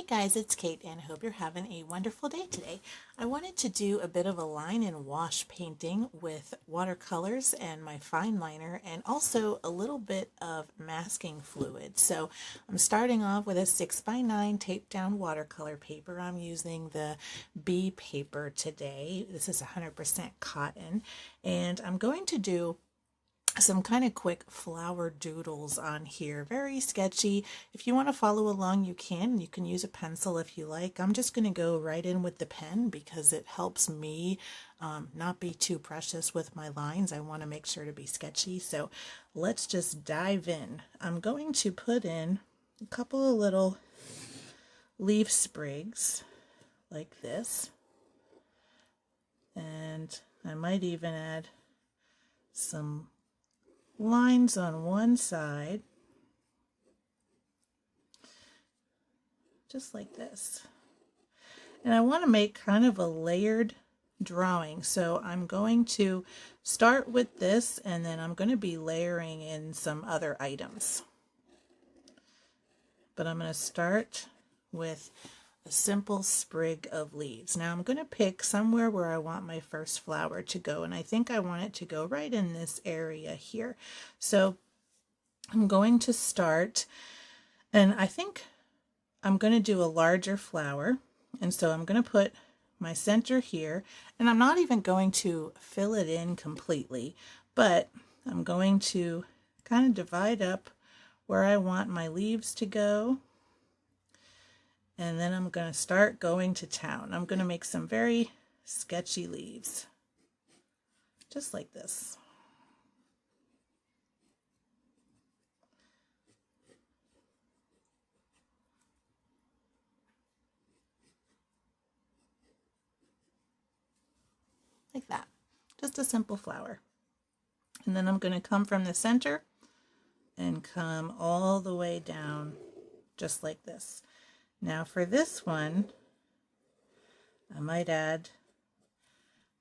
guys, it's Kate and I hope you're having a wonderful day today. I wanted to do a bit of a line and wash painting with watercolors and my fine liner and also a little bit of masking fluid. So I'm starting off with a 6x9 taped down watercolor paper. I'm using the B paper today. This is 100% cotton and I'm going to do some kind of quick flower doodles on here. Very sketchy. If you want to follow along, you can. You can use a pencil if you like. I'm just going to go right in with the pen because it helps me not be too precious with my lines. I want to make sure to be sketchy. So let's just dive in. I'm going to put in a couple of little leaf sprigs like this. And I might even add some lines on one side, just like this. And I want to make kind of a layered drawing, so I'm going to start with this and then I'm going to be layering in some other items. But I'm going to start with a simple sprig of leaves. Now I'm going to pick somewhere where I want my first flower to go, and I think I want it to go right in this area here. So I'm going to start, and I think I'm going to do a larger flower, and so I'm going to put my center here, and I'm not even going to fill it in completely, but I'm going to kind of divide up where I want my leaves to go. And then I'm going to start going to town. I'm going to make some very sketchy leaves, just like this. Like that. Just a simple flower. And then I'm going to come from the center and come all the way down, just like this. Now for this one, I might add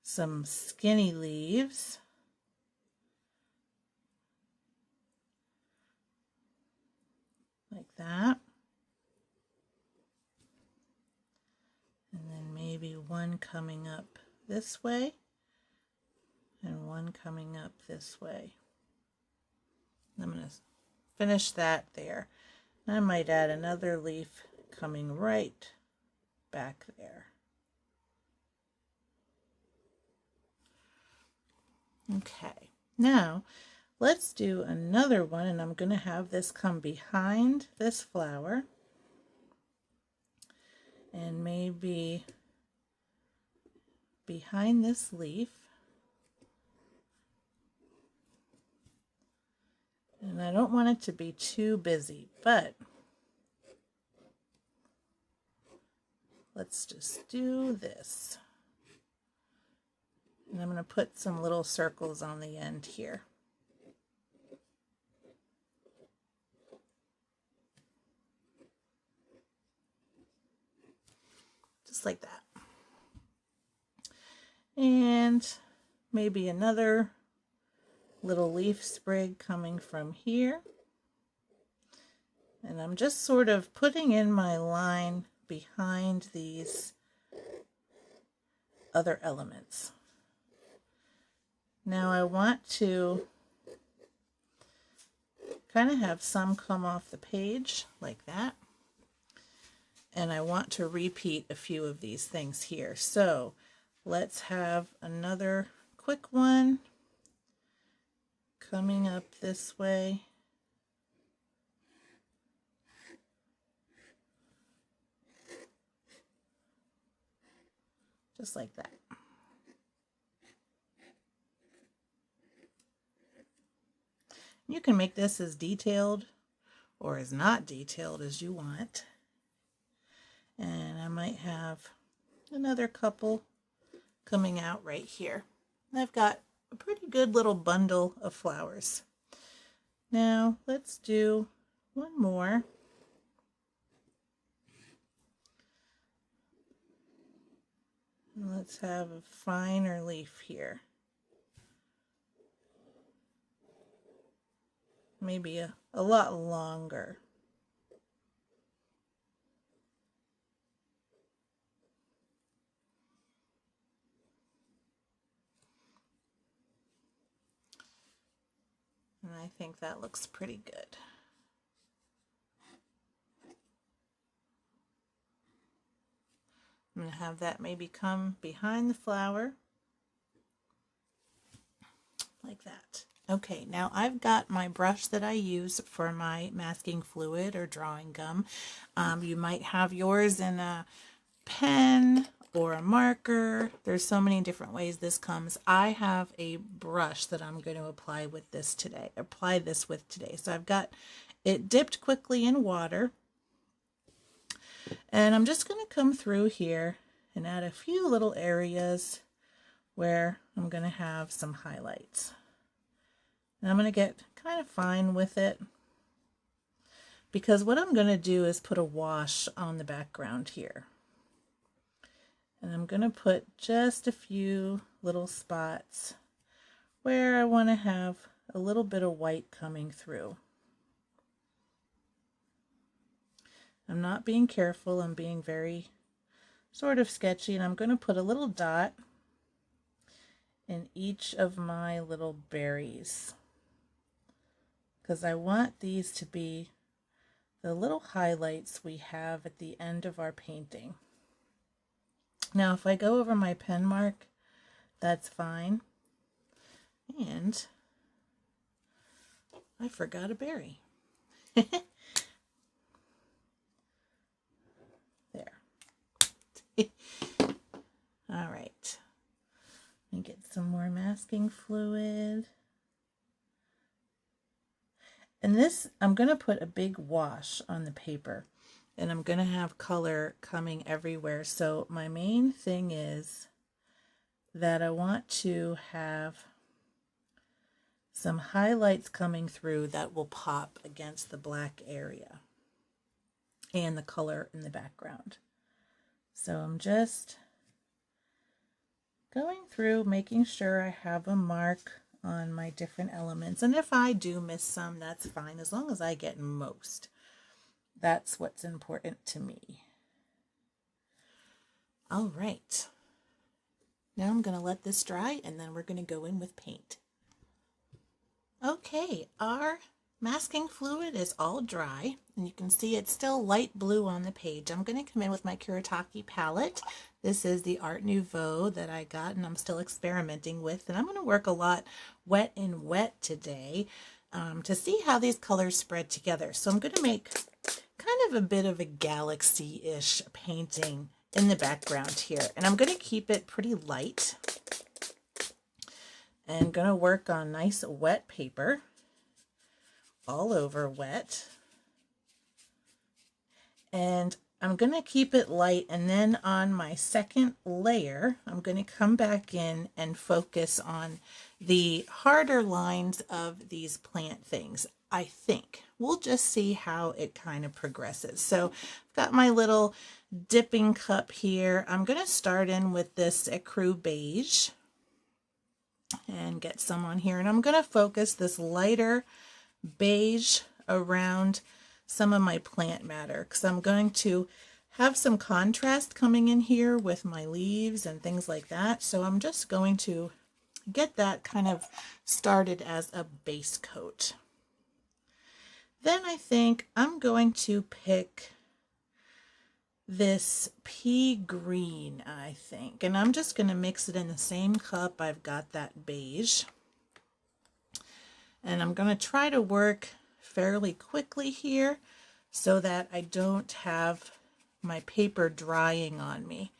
some skinny leaves. Like that. And then maybe one coming up this way and one coming up this way. I'm going to finish that there. I might add another leaf coming right back there. Okay, now let's do another one, and I'm going to have this come behind this flower and maybe behind this leaf. And I don't want it to be too busy, but let's just do this. And I'm going to put some little circles on the end here. Just like that. And maybe another little leaf sprig coming from here. And I'm just sort of putting in my line behind these other elements. Now I want to kind of have some come off the page like that. And I want to repeat a few of these things here. So let's have another quick one coming up this way. Just like that. You can make this as detailed or as not detailed as you want. And I might have another couple coming out right here. I've got a pretty good little bundle of flowers. Now let's do one more. And let's have a finer leaf here. Maybe a lot longer. I think that looks pretty good. I'm going to have that maybe come behind the flower, like that. Okay, now I've got my brush that I use for my masking fluid or drawing gum. You might have yours in a pen or a marker. There's so many different ways this comes. I have a brush that I'm going to apply this with today. So I've got it dipped quickly in water. And I'm just going to come through here and add a few little areas where I'm going to have some highlights. And I'm going to get kind of fine with it, because what I'm going to do is put a wash on the background here. And I'm going to put just a few little spots where I want to have a little bit of white coming through. I'm not being careful, I'm being very sort of sketchy, and I'm going to put a little dot in each of my little berries, because I want these to be the little highlights we have at the end of our painting. Now, if I go over my pen mark, that's fine. And I forgot a berry. There. All right. Let me get some more masking fluid. And this, I'm going to put a big wash on the paper, and I'm going to have color coming everywhere. So my main thing is that I want to have some highlights coming through that will pop against the black area and the color in the background. So I'm just going through, making sure I have a mark on my different elements. And if I do miss some, that's fine, as long as I get most. That's what's important to me. All right. Now I'm going to let this dry, and then we're going to go in with paint. Okay, our masking fluid is all dry, and you can see it's still light blue on the page. I'm going to come in with my Kuretake palette. This is the Art Nouveau that I got and I'm still experimenting with, and I'm going to work a lot wet and wet today to see how these colors spread together. So I'm going to make kind of a bit of a galaxy-ish painting in the background here, and I'm going to keep it pretty light and going to work on nice wet paper, all over wet. And I'm going to keep it light, and then on my second layer, I'm going to come back in and focus on the harder lines of these plant things, I think. We'll just see how it kind of progresses. So I've got my little dipping cup here. I'm going to start in with this ecru beige and get some on here. And I'm going to focus this lighter beige around some of my plant matter, because I'm going to have some contrast coming in here with my leaves and things like that. So I'm just going to get that kind of started as a base coat. Then I think I'm going to pick this pea green, I think, and I'm just going to mix it in the same cup I've got that beige. And I'm going to try to work fairly quickly here so that I don't have my paper drying on me.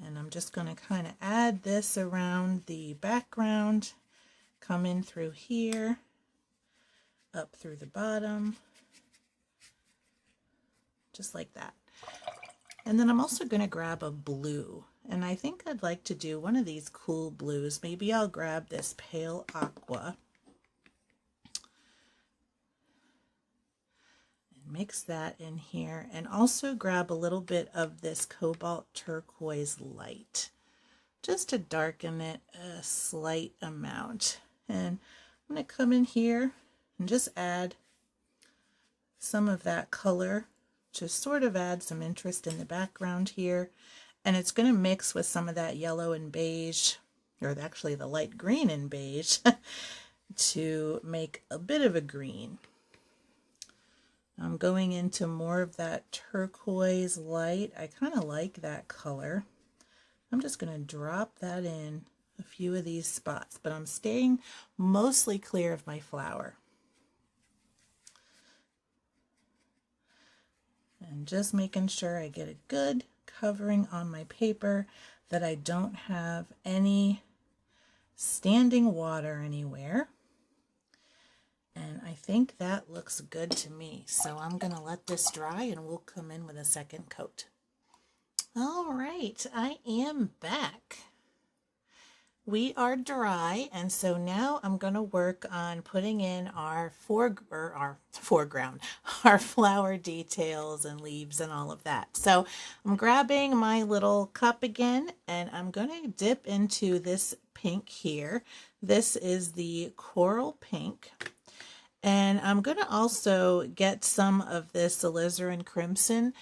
And I'm just going to kind of add this around the background, come in through here, up through the bottom, just like that. And then I'm also going to grab a blue, and I think I'd like to do one of these cool blues. Maybe I'll grab this pale aqua. Mix that in here, and also grab a little bit of this cobalt turquoise light just to darken it a slight amount. And I'm going to come in here and just add some of that color to sort of add some interest in the background here. And it's going to mix with some of that yellow and beige, or actually the light green and beige, to make a bit of a green. I'm going into more of that turquoise light. I kind of like that color. I'm just going to drop that in a few of these spots, but I'm staying mostly clear of my flower. And just making sure I get a good covering on my paper, that I don't have any standing water anywhere. And I think that looks good to me. So I'm going to let this dry and we'll come in with a second coat. All right, I am back. We are dry, and so now I'm going to work on putting in our foreground, our flower details and leaves and all of that. So I'm grabbing my little cup again, and I'm going to dip into this pink here. This is the coral pink. And I'm going to also get some of this alizarin crimson,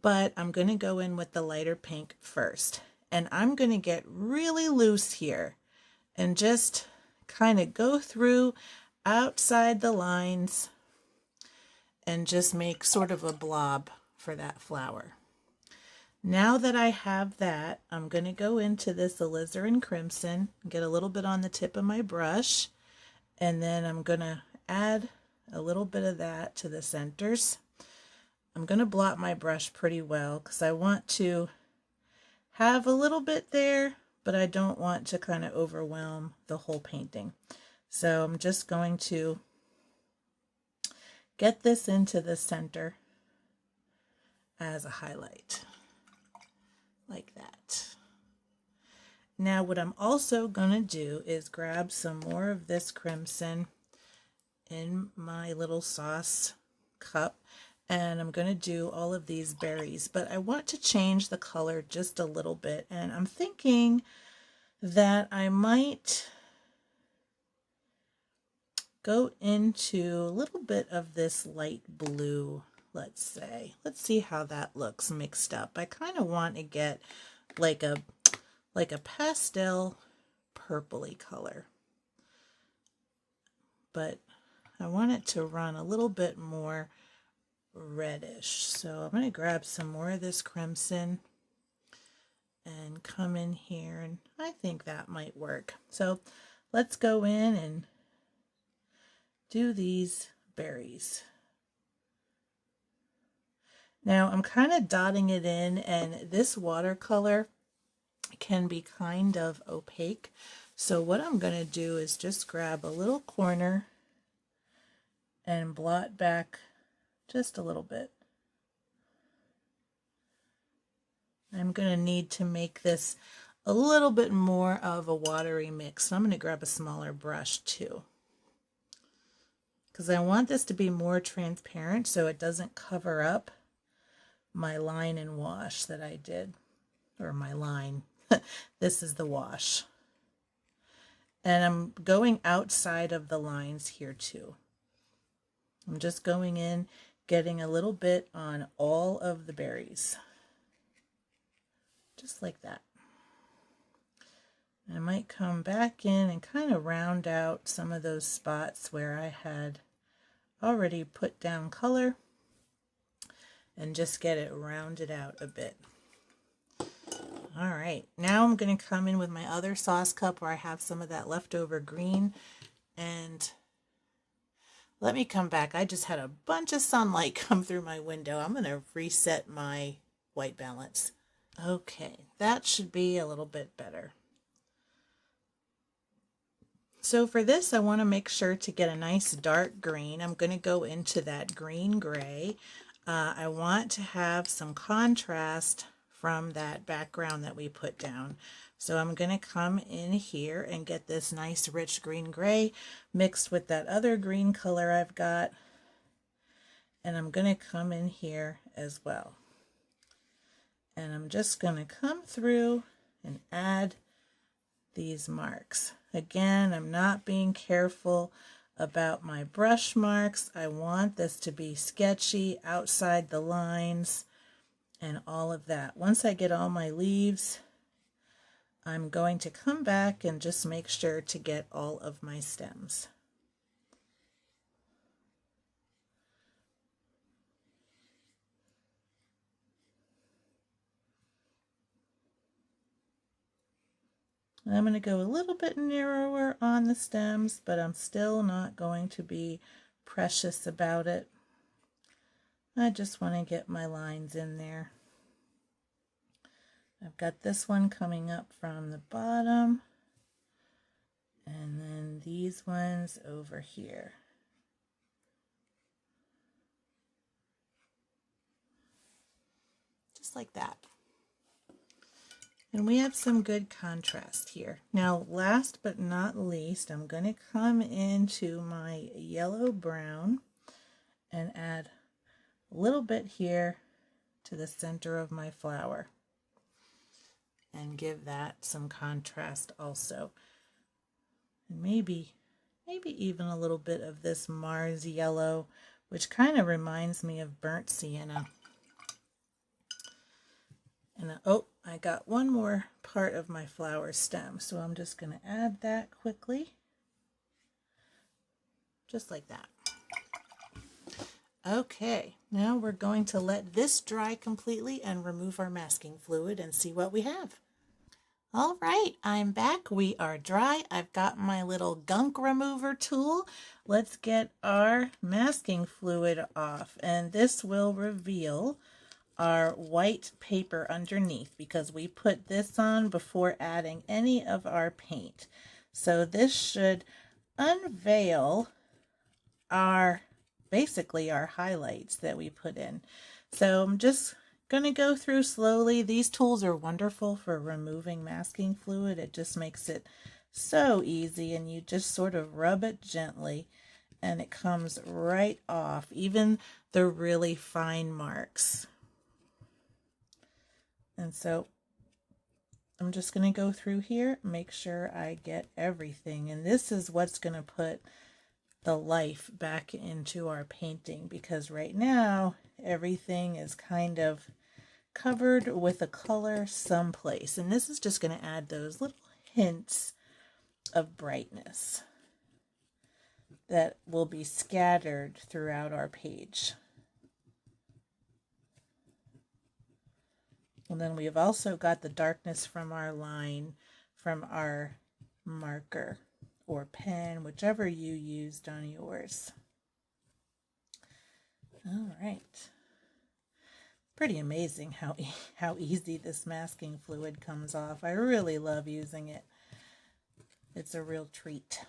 but I'm going to go in with the lighter pink first. And I'm going to get really loose here and just kind of go through outside the lines and just make sort of a blob for that flower. Now that I have that, I'm going to go into this alizarin crimson, get a little bit on the tip of my brush, and then I'm going to add a little bit of that to the centers. I'm going to blot my brush pretty well because I want to have a little bit there, but I don't want to kind of overwhelm the whole painting. So I'm just going to get this into the center as a highlight, like that. Now what I'm also going to do is grab some more of this crimson in my little sauce cup, and I'm going to do all of these berries, but I want to change the color just a little bit, and I'm thinking that I might go into a little bit of this light blue, let's say. Let's see how that looks mixed up. I kind of want to get like a pastel purpley color, but I want it to run a little bit more reddish. So I'm going to grab some more of this crimson and come in here, and I think that might work. So let's go in and do these berries. Now I'm kind of dotting it in, and this watercolor can be kind of opaque. So what I'm going to do is just grab a little corner and blot back just a little bit. I'm going to need to make this a little bit more of a watery mix. So I'm going to grab a smaller brush too, because I want this to be more transparent so it doesn't cover up my line and wash that I did, or my line. This is the wash. And I'm going outside of the lines here too. I'm just going in, getting a little bit on all of the berries. Just like that. I might come back in and kind of round out some of those spots where I had already put down color and just get it rounded out a bit. All right, now I'm going to come in with my other sauce cup where I have some of that leftover green, and let me come back. I just had a bunch of sunlight come through my window. I'm going to reset my white balance. Okay, that should be a little bit better. So for this, I want to make sure to get a nice dark green. I'm going to go into that green gray. I want to have some contrast from that background that we put down. So I'm going to come in here and get this nice rich green gray mixed with that other green color I've got. And I'm going to come in here as well. And I'm just going to come through and add these marks. Again, I'm not being careful about my brush marks. I want this to be sketchy, outside the lines, and all of that. Once I get all my leaves, I'm going to come back and just make sure to get all of my stems. I'm going to go a little bit narrower on the stems, but I'm still not going to be precious about it. I just want to get my lines in there. I've got this one coming up from the bottom, and then these ones over here. Just like that. And we have some good contrast here. Now, last but not least, I'm going to come into my yellow brown and add a little bit here to the center of my flower and give that some contrast also. And maybe even a little bit of this Mars yellow, which kind of reminds me of burnt sienna. And oh, I got one more part of my flower stem, so I'm just going to add that quickly, just like that. Okay, now we're going to let this dry completely and remove our masking fluid and see what we have. All right, I'm back. We are dry. I've got my little gunk remover tool. Let's get our masking fluid off, and this will reveal our white paper underneath because we put this on before adding any of our paint. So this should unveil basically our highlights that we put in. So I'm just going to go through slowly. These tools are wonderful for removing masking fluid. It just makes it so easy, and you just sort of rub it gently and it comes right off, even the really fine marks. And so I'm just going to go through here, make sure I get everything. And this is what's going to put the life back into our painting, because right now everything is kind of covered with a color someplace. And this is just going to add those little hints of brightness that will be scattered throughout our page. And then we've also got the darkness from our line, from our marker or pen, whichever you used on yours. All right. Pretty amazing how easy this masking fluid comes off. I really love using it. It's a real treat.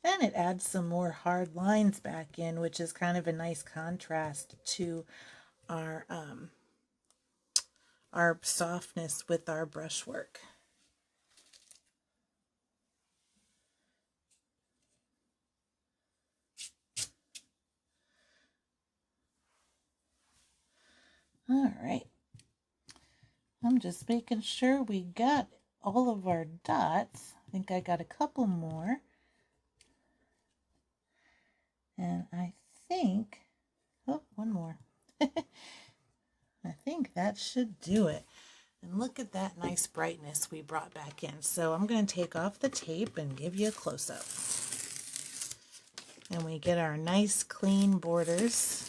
And it adds some more hard lines back in, which is kind of a nice contrast to our softness with our brushwork. All right. I'm just making sure we got all of our dots. I think I got a couple more. And I think, oh, one more. I think that should do it. And look at that nice brightness we brought back in. So I'm going to take off the tape and give you a close-up. And we get our nice clean borders.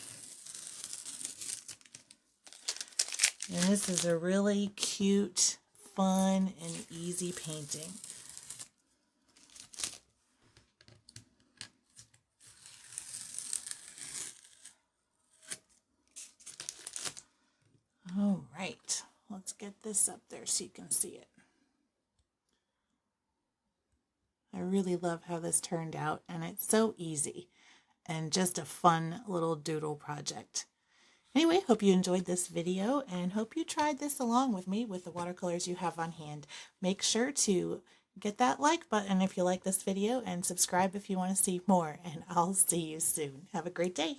And this is a really cute, fun, and easy painting. All right, let's get this up there so you can see it. I really love how this turned out, and it's so easy and just a fun little doodle project. Anyway, hope you enjoyed this video and hope you tried this along with me with the watercolors you have on hand. Make sure to get that like button if you like this video and subscribe if you want to see more, and I'll see you soon. Have a great day.